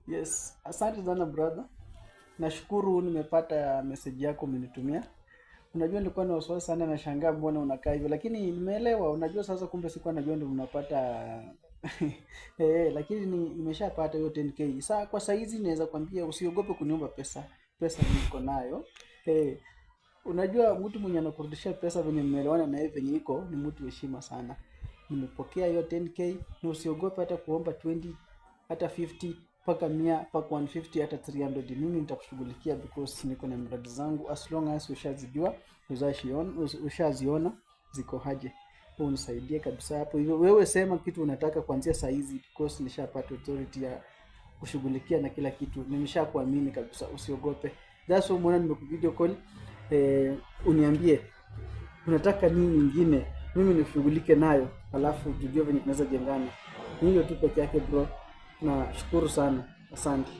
Yes, asante sana brother. Nashukuru nimepata message yako umenitumia. Unajua nilikuwa na wasiwasi sana, nashangaa mbona unakaa hivyo, lakini nimeelewa. Unajua sasa, kumbe sikuwa najua ndio unapata lakini nimeshapata hiyo 10k. Sasa kwa saizi naweza kwambia usiogope kuniomba pesa. Pesa niko nayo. Unajua mtu mwenye anakurudishia pesa venye mmeelewana na yeye venye iko ni mtu heshima sana. Nimepokea hiyo 10k, na usiogope hata kuomba 20, hata 50, mpaka 100, mpaka 150, hata 300. Mimi nitakushughulikia because niko na mradi zangu, as long as ushazijua, ushaziona ziko haje. Unisaidie kabisa hapo hivyo. Wewe sema kitu unataka kuanzia saa hizi because nishapata authority ya kushughulikia na kila kitu. Nimeshakuamini kabisa, usiogope. That's why umeona nimekuvideo call. Uniambie unataka nini nyingine, mimi nishughulike nayo, alafu tujue venye tunaweza jengana. Hiyo tu peke yake bro. Na shukuru sana. Asante.